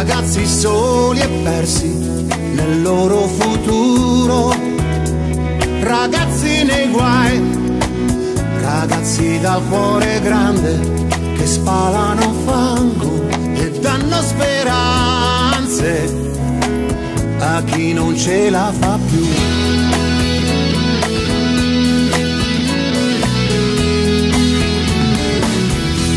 ragazzi soli e persi nel loro futuro, ragazzi nei guai, ragazzi dal cuore grande che spalano fango e danno speranze a chi non ce la fa più.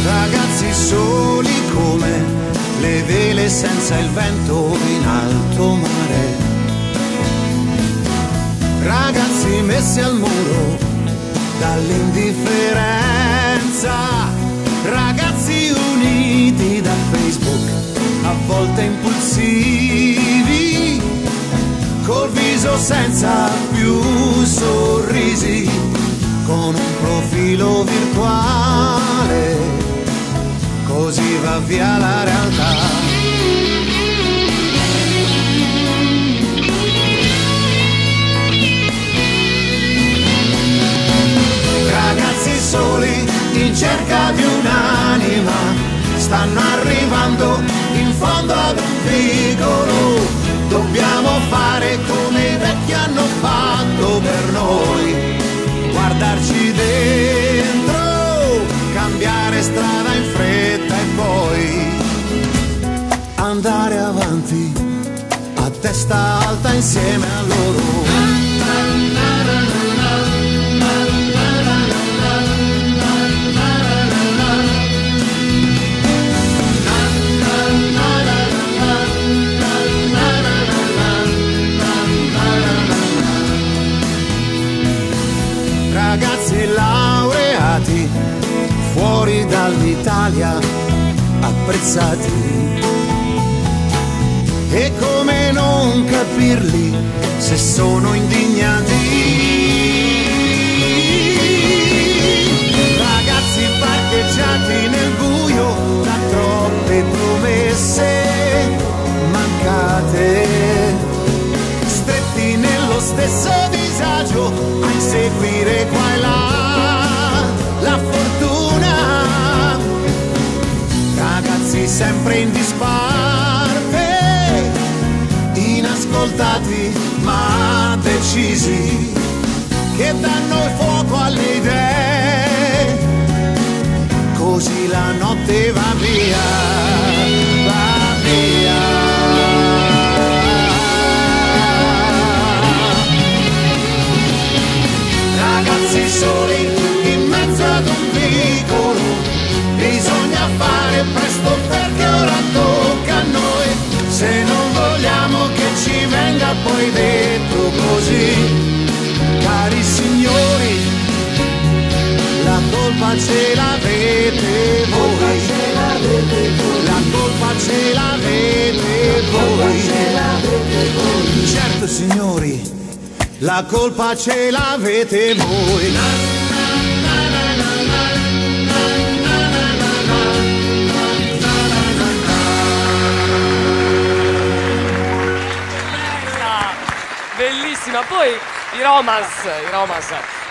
Ragazzi soli come le vele senza il vento in alto mare, ragazzi messi al muro dall'indifferenza, ragazzi uniti da Facebook, a volte impulsivi, col viso senza più sorrisi, con un profilo virtuale, così va via la realtà. Ragazzi soli in cerca di un'anima, stanno arrivando in fondo ad un vicolo. Dobbiamo fare come i vecchi hanno fatto per noi, guardarci dentro, cambiare strada in fretta e poi andare avanti a testa alta insieme a loro. Ragazzi laureati fuori dall'Italia, apprezzati, e come non capirli se sono indignati. Ragazzi parcheggiati nel buio da troppe promesse mancate, stretti nello stesso disagio a inseguire qua e là la fortuna, ragazzi sempre in disparte, inascoltati ma decisi, che danno il fuoco alle idee, così la notte va via, va via. Ragazzi soli in mezzo ad un vicolo, bisogna fare presto perché ora tocca a noi, se non vogliamo che ci venga poi detto così. Cari signori, la colpa ce l'avete voi, la colpa ce l'avete voi, certo signori, la colpa ce l'avete voi. Bellissima, poi i romance.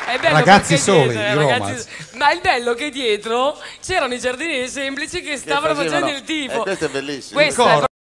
È bello, ragazzi soli, dietro, ragazzi, ma il bello che dietro c'erano i giardinieri semplici che stavano facendo il tifo. Questo è bellissimo. Questa è